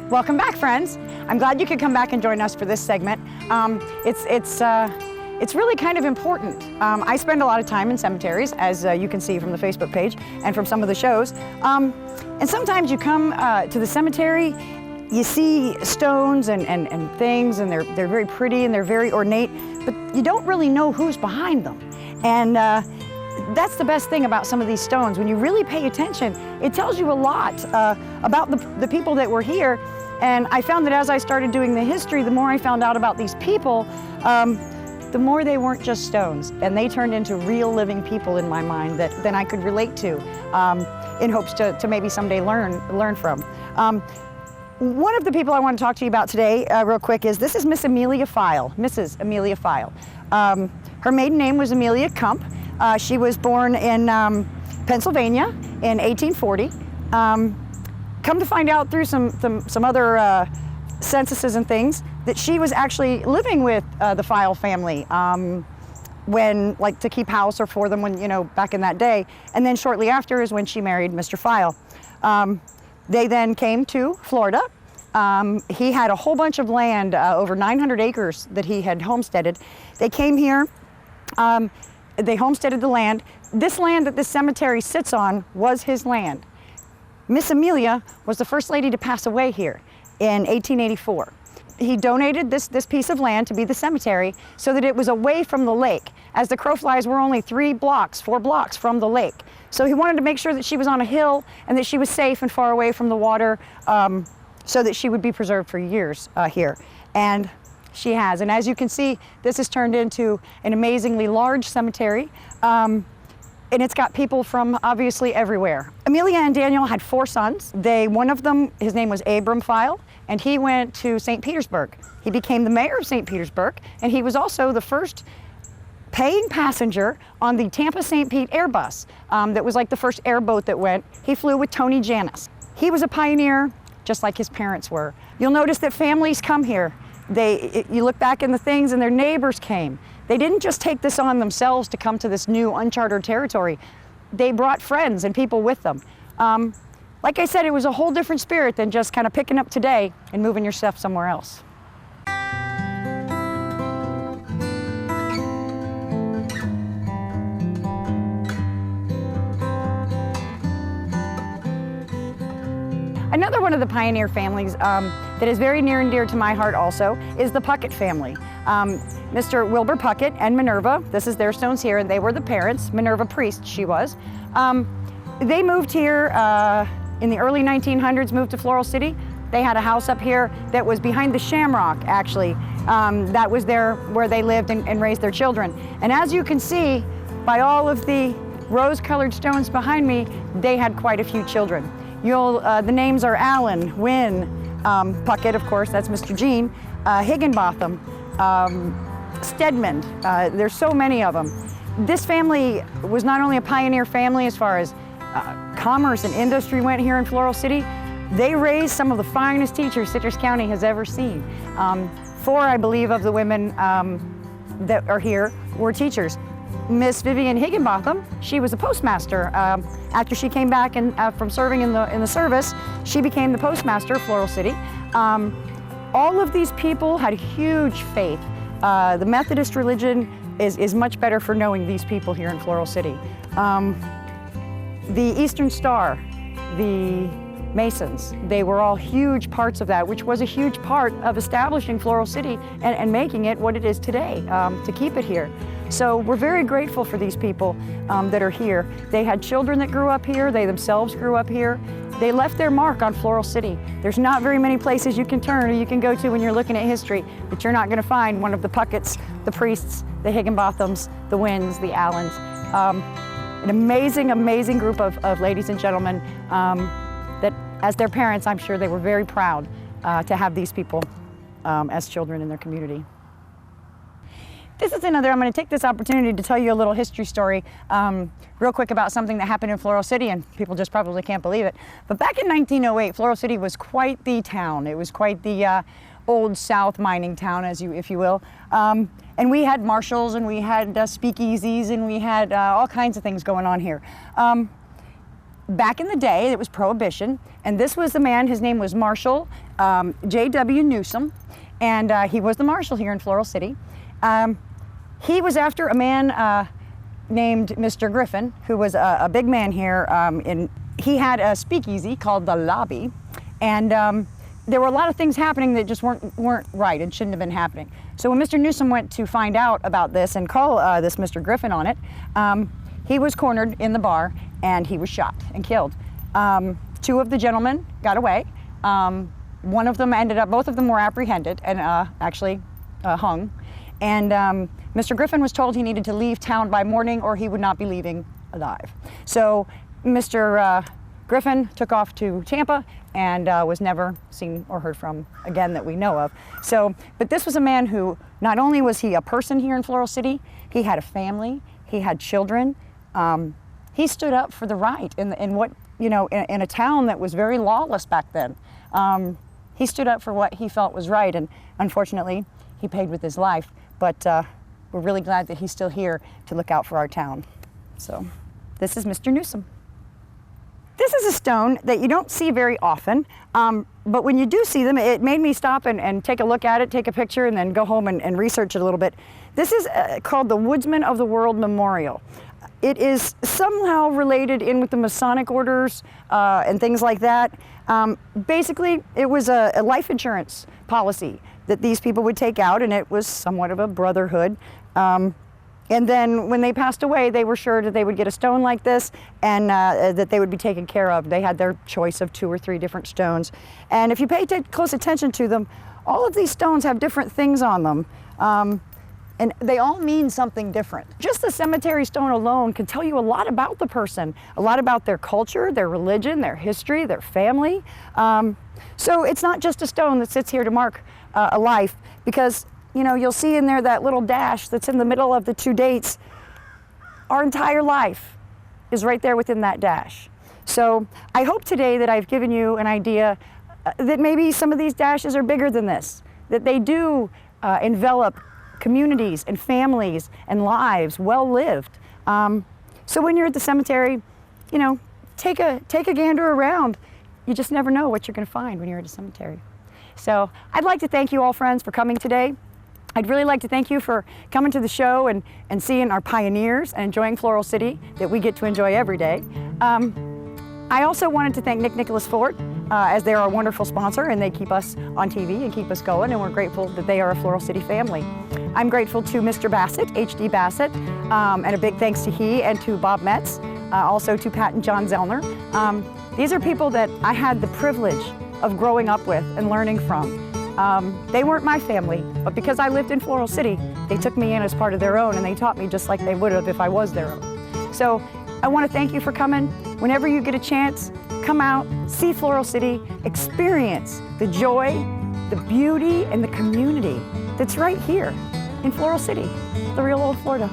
Welcome back, friends. I'm glad you could come back and join us for this segment. It's really kind of important. I spend a lot of time in cemeteries, as you can see from the Facebook page and from some of the shows. And sometimes you come to the cemetery, you see stones and things, and they're very pretty and they're very ornate, but you don't really know who's behind them. And that's the best thing about some of these stones. When you really pay attention, it tells you a lot about the people that were here. And I found that as I started doing the history, the more I found out about these people, the more they weren't just stones, and they turned into real living people in my mind that then I could relate to in hopes to maybe someday learn from. One of the people I want to talk to you about today real quick this is Miss Amelia File, Mrs. Amelia File. Her maiden name was Amelia Kump. She was born in Pennsylvania in 1840. Come to find out through some other censuses and things that she was actually living with the File family to keep house or for them back in that day. And then shortly after is when she married Mr. File. They then came to Florida. He had a whole bunch of land, over 900 acres that he had homesteaded. They came here, they homesteaded the land. This land that this cemetery sits on was his land. Miss Amelia was the first lady to pass away here in 1884. He donated this piece of land to be the cemetery so that it was away from the lake. As the crow flies, we're only 4 blocks from the lake. So he wanted to make sure that she was on a hill and that she was safe and far away from the water so that she would be preserved for years here. And she has. And as you can see, this has turned into an amazingly large cemetery. And it's got people from obviously everywhere. Amelia and Daniel had 4 sons. One of them, his name was Abram File, and he went to St. Petersburg. He became the mayor of St. Petersburg, and he was also the first paying passenger on the Tampa-St. Pete Airbus. That was like the first airboat that went. He flew with Tony Janis. He was a pioneer, just like his parents were. You'll notice that families come here. You look back in the things and their neighbors came. They didn't just take this on themselves to come to this new uncharted territory. They brought friends and people with them. Like I said, it was a whole different spirit than just kind of picking up today and moving your stuff somewhere else. Another one of the pioneer families that is very near and dear to my heart also is the Puckett family. Mr. Wilbur Puckett and Minerva, this is their stones here, and they were the parents. Minerva Priest, she was. They moved here in the early 1900s, moved to Floral City. They had a house up here that was behind the Shamrock, actually. That was where they lived and raised their children. And as you can see, by all of the rose-colored stones behind me, they had quite a few children. The names are Allen, Wynn, Puckett, of course, that's Mr. Jean, Higginbotham, Stedman. There's so many of them. This family was not only a pioneer family as far as commerce and industry went here in Floral City, they raised some of the finest teachers Citrus County has ever seen. 4, I believe, of the women that are here were teachers. Miss Vivian Higginbotham, she was a postmaster. After she came back from serving in the service, she became the postmaster of Floral City. All of these people had huge faith. The Methodist religion is much better for knowing these people here in Floral City. The Eastern Star, the Masons, they were all huge parts of that, which was a huge part of establishing Floral City and making it what it is today, to keep it here. So we're very grateful for these people that are here. They had children that grew up here, they themselves grew up here. They left their mark on Floral City. There's not very many places you can turn or you can go to when you're looking at history, but you're not gonna find one of the Pucketts, the Priests, the Higginbothams, the Winns, the Allens. An amazing, amazing group of ladies and gentlemen that as their parents, I'm sure they were very proud to have these people as children in their community. This is I'm going to take this opportunity to tell you a little history story real quick about something that happened in Floral City, and people just probably can't believe it. But back in 1908, Floral City was quite the town. It was quite the old South mining town, if you will. And we had marshals, and we had speakeasies, and we had all kinds of things going on here. back in the day, it was Prohibition, and this was the man, his name was Marshall J.W. Newsom, and he was the marshal here in Floral City. He was after a man named Mr. Griffin, who was a big man here. He had a speakeasy called the Lobby, and there were a lot of things happening that just weren't right and shouldn't have been happening. So when Mr. Newsom went to find out about this and call this Mr. Griffin on it, he was cornered in the bar and he was shot and killed. Two of the gentlemen got away. One of them both of them were apprehended and actually hung. And Mr. Griffin was told he needed to leave town by morning or he would not be leaving alive. So Mr. Griffin took off to Tampa and was never seen or heard from again that we know of. So, but this was a man who, not only was he a person here in Floral City, he had a family, he had children. He stood up for the right in what, you know, in a town that was very lawless back then. He stood up for what he felt was right, and unfortunately, he paid with his life. But we're really glad that he's still here to look out for our town. So, this is Mr. Newsom. This is a stone that you don't see very often, but when you do see them, it made me stop and take a look at it, take a picture, and then go home and research it a little bit. This is called the Woodsman of the World Memorial. It is somehow related in with the Masonic orders and things like that. Basically, it was a life insurance policy that these people would take out, and it was somewhat of a brotherhood. And then when they passed away, they were sure that they would get a stone like this and that they would be taken care of. They had their choice of 2 or 3 different stones. And if you pay close attention to them, all of these stones have different things on them. And they all mean something different. Just the cemetery stone alone can tell you a lot about the person, a lot about their culture, their religion, their history, their family. So it's not just a stone that sits here to mark a life, because you know, you'll see in there that little dash that's in the middle of the 2 dates. Our entire life is right there within that dash. So I hope today that I've given you an idea that maybe some of these dashes are bigger than this, that they do envelop communities and families and lives well lived. So when you're at the cemetery, you know, take a gander around. You just never know what you're going to find when you're at a cemetery. So I'd like to thank you all, friends, for coming today. I'd really like to thank you for coming to the show and seeing our pioneers and enjoying Floral City that we get to enjoy every day. I also wanted to thank Nicholas Ford, as they're our wonderful sponsor, and they keep us on TV and keep us going, and we're grateful that they are a Floral City family. I'm grateful to Mr. Bassett, H.D. Bassett, and a big thanks to he and to Bob Metz, also to Pat and John Zellner. These are people that I had the privilege of growing up with and learning from. They weren't my family, but because I lived in Floral City, they took me in as part of their own, and they taught me just like they would have if I was their own. So I want to thank you for coming. Whenever you get a chance, come out, see Floral City, experience the joy, the beauty, and the community that's right here in Floral City, the real old Florida.